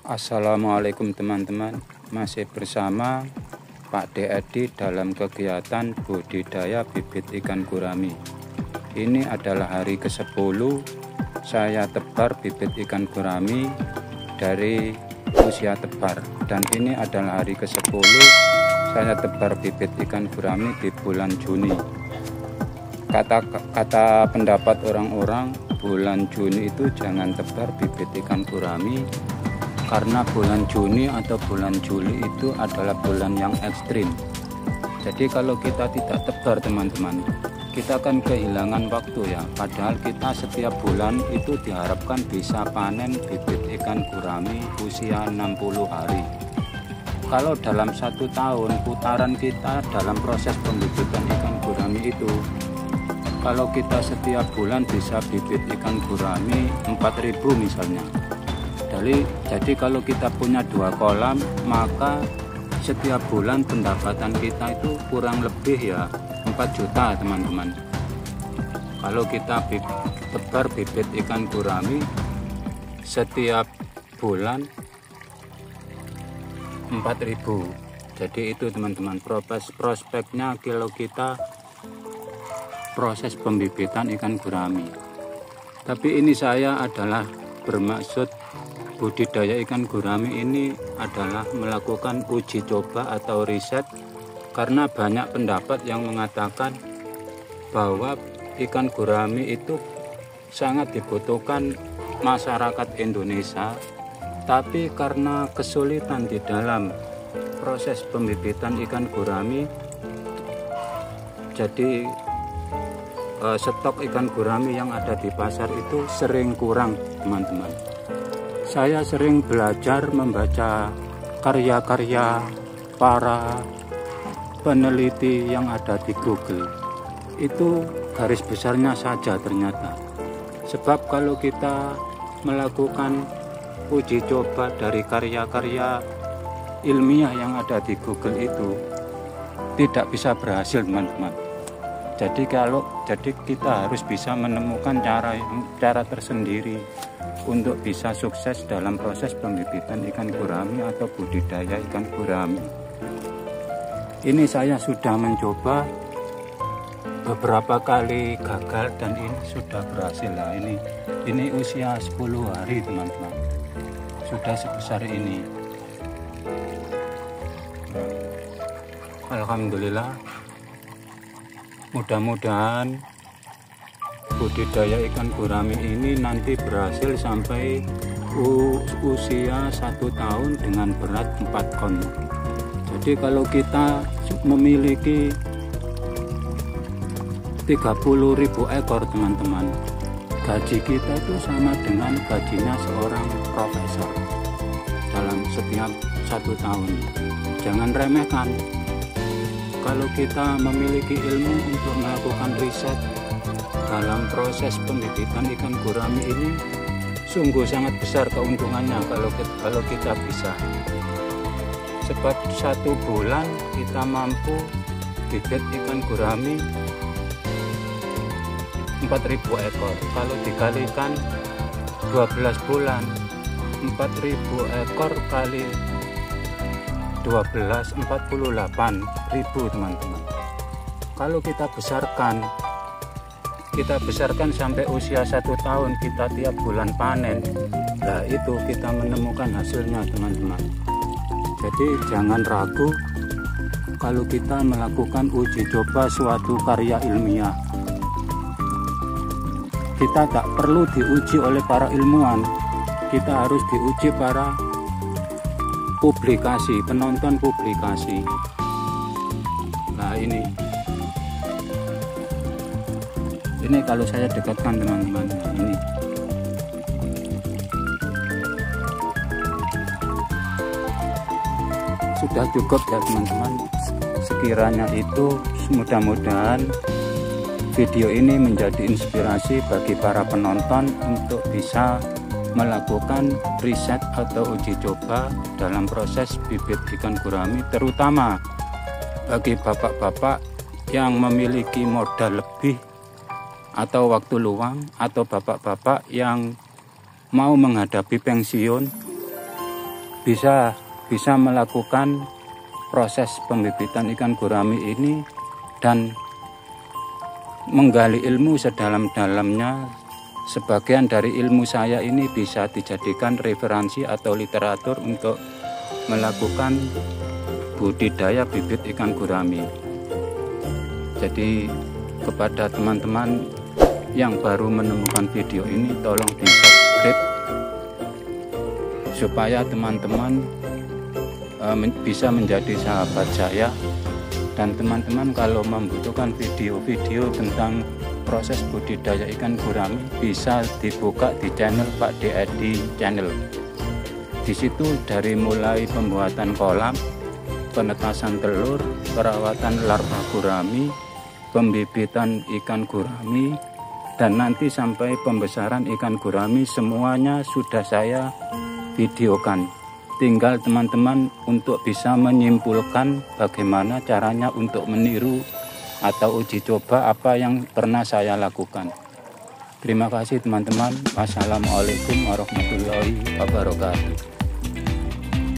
Assalamualaikum teman-teman, masih bersama Pak D. Edi dalam kegiatan budidaya bibit ikan gurami. Ini adalah hari ke-10 saya tebar bibit ikan gurami dari usia tebar, dan ini adalah hari ke-10 saya tebar bibit ikan gurami di bulan Juni. Kata pendapat orang-orang, bulan Juni itu jangan tebar bibit ikan gurami karena bulan Juni atau bulan Juli itu adalah bulan yang ekstrim. Jadi kalau kita tidak tebar teman-teman, kita akan kehilangan waktu ya. Padahal kita setiap bulan itu diharapkan bisa panen bibit ikan gurami usia 60 hari. Kalau dalam 1 tahun putaran kita dalam proses pembibitan ikan gurami itu, kalau kita setiap bulan bisa bibit ikan gurami 4.000 misalnya. Jadi kalau kita punya 2 kolam, maka setiap bulan pendapatan kita itu kurang lebih ya 4 juta teman-teman. Kalau kita tebar bibit ikan gurami setiap bulan 4.000. Jadi itu teman-teman prospeknya kalau kita proses pembibitan ikan gurami. Tapi ini saya adalah bermaksud budidaya ikan gurami ini adalah melakukan uji coba atau riset, karena banyak pendapat yang mengatakan bahwa ikan gurami itu sangat dibutuhkan masyarakat Indonesia, tapi karena kesulitan di dalam proses pembibitan ikan gurami, jadi stok ikan gurami yang ada di pasar itu sering kurang teman-teman. Saya sering belajar membaca karya-karya para peneliti yang ada di Google. Itu garis besarnya saja ternyata. Sebab kalau kita melakukan uji coba dari karya-karya ilmiah yang ada di Google itu tidak bisa berhasil teman-teman. Jadi kita harus bisa menemukan cara tersendiri untuk bisa sukses dalam proses pembibitan ikan gurami atau budidaya ikan gurami. Ini saya sudah mencoba beberapa kali gagal dan ini sudah berhasil lah. Ini usia 10 hari teman-teman, sudah sebesar ini. Alhamdulillah, mudah-mudahan budidaya ikan gurami ini nanti berhasil sampai usia 1 tahun dengan berat 4 ton. Jadi kalau kita memiliki 30.000 ekor teman-teman, gaji kita itu sama dengan gajinya seorang profesor dalam setiap 1 tahun. Jangan remehkan. Kalau kita memiliki ilmu untuk melakukan riset dalam proses pembibitan ikan gurami ini, sungguh sangat besar keuntungannya kalau kita bisa. Sebab 1 bulan kita mampu bibit ikan gurami 4.000 ekor. Kalau dikalikan 12 bulan, 4.000 ekor kali 12, 48.000 teman-teman. Kalau kita besarkan sampai usia 1 tahun, kita tiap bulan panen. Nah itu kita menemukan hasilnya teman-teman. Jadi jangan ragu kalau kita melakukan uji coba suatu karya ilmiah. Kita tak perlu diuji oleh para ilmuwan, kita harus diuji para publikasi, penonton publikasi. Nah ini kalau saya dekatkan teman-teman, ini sudah cukup ya teman-teman. Sekiranya itu mudah-mudahan video ini menjadi inspirasi bagi para penonton untuk bisa melakukan riset atau uji coba dalam proses bibit ikan gurami, terutama bagi bapak-bapak yang memiliki modal lebih atau waktu luang, atau bapak-bapak yang mau menghadapi pensiun bisa melakukan proses pembibitan ikan gurami ini dan menggali ilmu sedalam-dalamnya. Sebagian dari ilmu saya ini bisa dijadikan referensi atau literatur untuk melakukan budidaya bibit ikan gurami. Jadi kepada teman-teman yang baru menemukan video ini, tolong di subscribe supaya teman-teman bisa menjadi sahabat saya. Dan teman-teman kalau membutuhkan video-video tentang proses budidaya ikan gurami bisa dibuka di channel Pak Edi Channel. Di situ dari mulai pembuatan kolam, penetasan telur, perawatan larva gurami, pembibitan ikan gurami, dan nanti sampai pembesaran ikan gurami semuanya sudah saya videokan. Tinggal teman-teman untuk bisa menyimpulkan bagaimana caranya untuk meniru atau uji coba apa yang pernah saya lakukan. Terima kasih teman-teman. Wassalamualaikum warahmatullahi wabarakatuh.